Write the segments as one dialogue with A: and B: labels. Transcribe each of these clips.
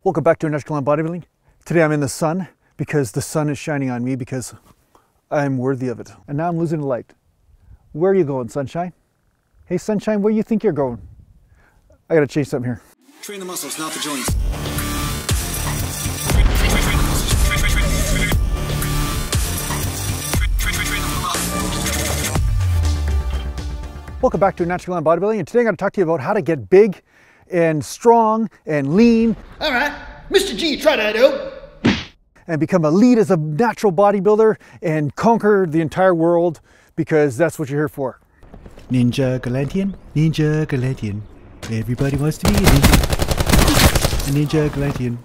A: Welcome back to Gallant Bodybuilding. Today I'm in the sun because the sun is shining on me because I'm worthy of it. And now I'm losing the light. Where are you going, sunshine? Hey sunshine, where do you think you're going? I gotta change something here.
B: Train the muscles, not the joints.
A: Welcome back to Gallant Bodybuilding, and today I'm going to talk to you about how to get big and strong and lean.
B: All right, Mr. G, try that out.
A: And become elite as a natural bodybuilder and conquer the entire world, because that's what you're here for.
C: Ninja Gallantian, Ninja Gallantian. Everybody wants to be a ninja. A Ninja Gallantian.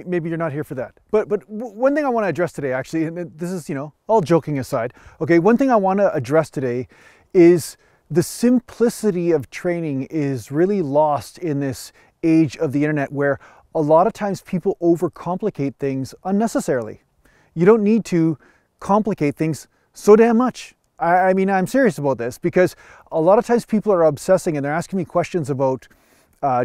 A: Maybe you're not here for that. But one thing I want to address today, actually, and this is, all joking aside, okay, one thing I want to address today is the simplicity of training is really lost in this age of the internet, where a lot of times people overcomplicate things unnecessarily. You don't need to complicate things so damn much. I mean, I'm serious about this, because a lot of times people are obsessing and they're asking me questions about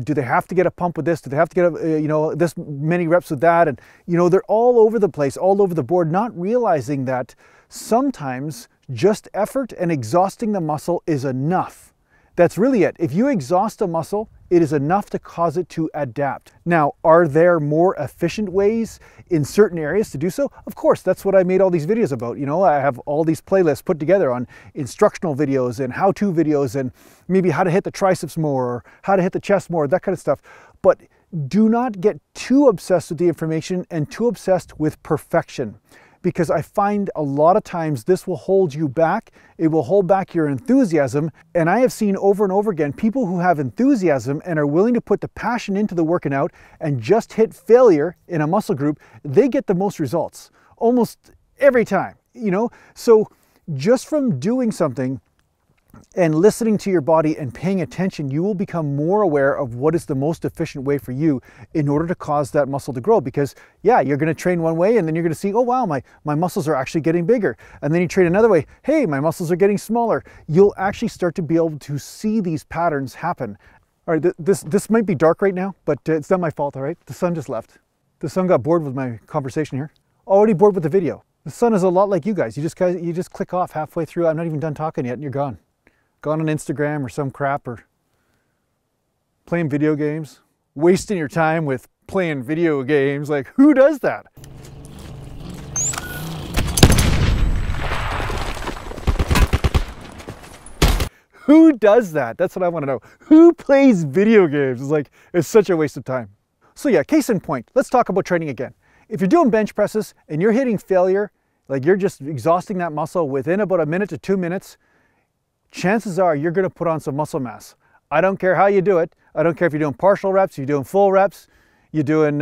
A: do they have to get a pump with this? Do they have to get a, this many reps with that? And, they're all over the place, all over the board, not realizing that sometimes just effort and exhausting the muscle is enough. That's really it. If you exhaust a muscle, it is enough to cause it to adapt. Now, are there more efficient ways in certain areas to do so? Of course, that's what I made all these videos about. I have all these playlists put together on instructional videos and how-to videos and maybe how to hit the triceps more, or how to hit the chest more, that kind of stuff. But do not get too obsessed with the information and too obsessed with perfection, because I find a lot of times this will hold you back. It will hold back your enthusiasm. And I have seen over and over again, people who have enthusiasm and are willing to put the passion into the working out and just hit failure in a muscle group, they get the most results almost every time, So just from doing something and listening to your body and paying attention, you will become more aware of what is the most efficient way for you in order to cause that muscle to grow. Because yeah, you're going to train one way and then you're going to see, oh wow, my muscles are actually getting bigger. And then you train another way, hey, my muscles are getting smaller. You'll actually start to be able to see these patterns happen. All right, this might be dark right now, but it's not my fault, all right? The sun just left. The sun got bored with my conversation here. Already bored with the video. The sun is a lot like you guys. You just click off halfway through. I'm not even done talking yet and you're gone. Gone on Instagram or some crap, or playing video games, wasting your time with playing video games. Like, who does that? Who does that? That's what I want to know. Who plays video games? It's such a waste of time. So yeah, case in point, let's talk about training again. If you're doing bench presses and you're hitting failure, like you're just exhausting that muscle within about a minute to 2 minutes, chances are you're going to put on some muscle mass. I don't care how you do it. I don't care if you're doing partial reps, you're doing full reps, you're doing,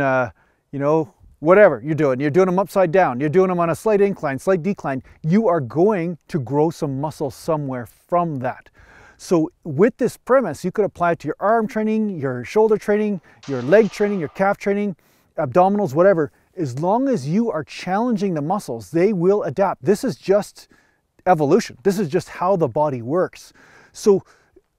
A: whatever you're doing. You're doing them upside down. You're doing them on a slight incline, slight decline. You are going to grow some muscle somewhere from that. So with this premise, you could apply it to your arm training, your shoulder training, your leg training, your calf training, abdominals, whatever. As long as you are challenging the muscles, they will adapt. This is just evolution. This is just how the body works. So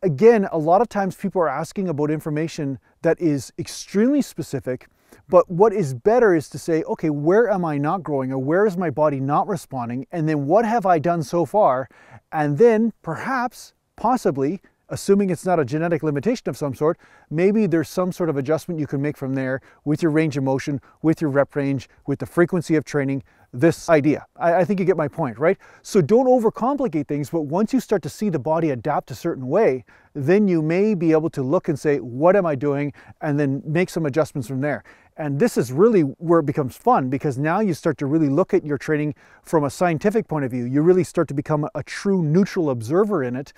A: again, a lot of times people are asking about information that is extremely specific, but what is better is to say, okay, where am I not growing, or where is my body not responding? And then what have I done so far? And then perhaps, possibly, assuming it's not a genetic limitation of some sort, maybe there's some sort of adjustment you can make from there with your range of motion, with your rep range, with the frequency of training, this idea. I think you get my point, right? So don't overcomplicate things, but once you start to see the body adapt a certain way, then you may be able to look and say, what am I doing? And then make some adjustments from there. And this is really where it becomes fun, because now you start to really look at your training from a scientific point of view. You really start to become a true neutral observer in it.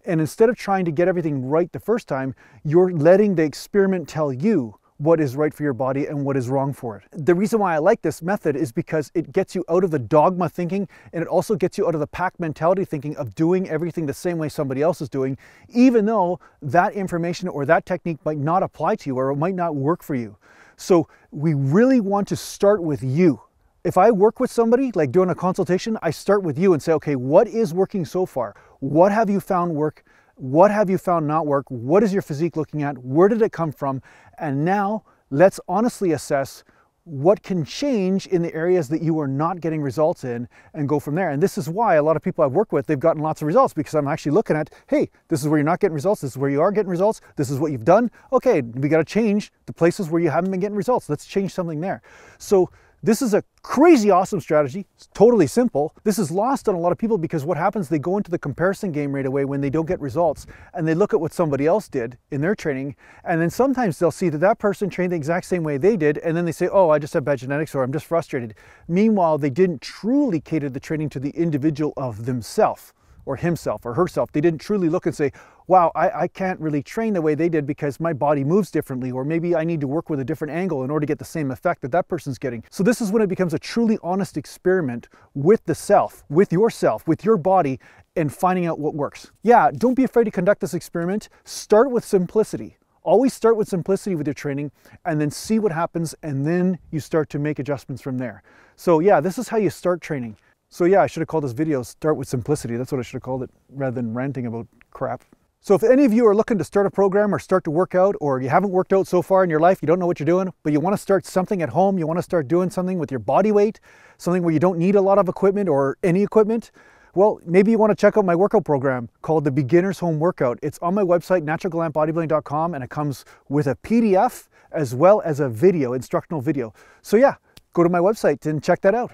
A: And instead of trying to get everything right the first time, you're letting the experiment tell you what is right for your body and what is wrong for it. The reason why I like this method is because it gets you out of the dogma thinking, and it also gets you out of the pack mentality thinking of doing everything the same way somebody else is doing, even though that information or that technique might not apply to you, or it might not work for you. So we really want to start with you. If I work with somebody, like doing a consultation, I start with you and say, okay, what is working so far? What have you found work What have you found not work? What is your physique looking at? Where did it come from? And now let's honestly assess what can change in the areas that you are not getting results in and go from there. And this is why a lot of people I've worked with, they've gotten lots of results, because I'm actually looking at, hey, this is where you're not getting results. This is where you are getting results. This is what you've done. Okay, we got to change the places where you haven't been getting results. Let's change something there. So this is a crazy awesome strategy. It's totally simple. This is lost on a lot of people because what happens, they go into the comparison game right away when they don't get results, and they look at what somebody else did in their training, and then sometimes they'll see that that person trained the exact same way they did, and then they say, oh, I just have bad genetics, or I'm just frustrated. Meanwhile, they didn't truly cater the training to the individual of themselves, or himself or herself. They didn't truly look and say, wow, I can't really train the way they did because my body moves differently, or maybe I need to work with a different angle in order to get the same effect that that person's getting. So this is when it becomes a truly honest experiment with the self, with yourself, with your body, and finding out what works. Yeah, don't be afraid to conduct this experiment. Start with simplicity. Always start with simplicity with your training, and then see what happens, and then you start to make adjustments from there. So yeah, this is how you start training. So yeah, I should have called this video Start with Simplicity. That's what I should have called it, rather than ranting about crap. So if any of you are looking to start a program or start to work out, or you haven't worked out so far in your life, you don't know what you're doing, but you want to start something at home, you want to start doing something with your body weight, something where you don't need a lot of equipment or any equipment, well, maybe you want to check out my workout program called the Beginner's Home Workout. It's on my website, naturalgallantbodybuilding.com, and it comes with a PDF as well as a video, instructional video. So yeah, go to my website and check that out.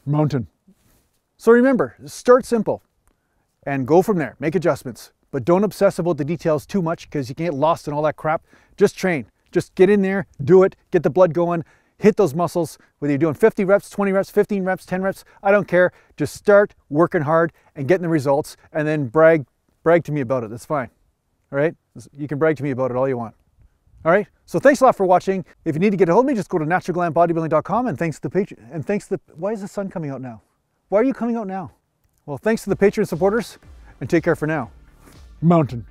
A: Mountain. So remember, start simple and go from there. Make adjustments, but don't obsess about the details too much because you can get lost in all that crap. Just train. Just get in there, do it, get the blood going, hit those muscles, whether you're doing 50 reps, 20 reps, 15 reps, 10 reps, I don't care. Just start working hard and getting the results, and then brag to me about it. That's fine. All right? You can brag to me about it all you want. All right, so thanks a lot for watching. If you need to get a hold of me, just go to naturalgallantbodybuilding.com, and thanks to the Patreon, and thanks to the, why is the sun coming out now? Why are you coming out now? Well, thanks to the Patreon supporters, and take care for now. Mountain.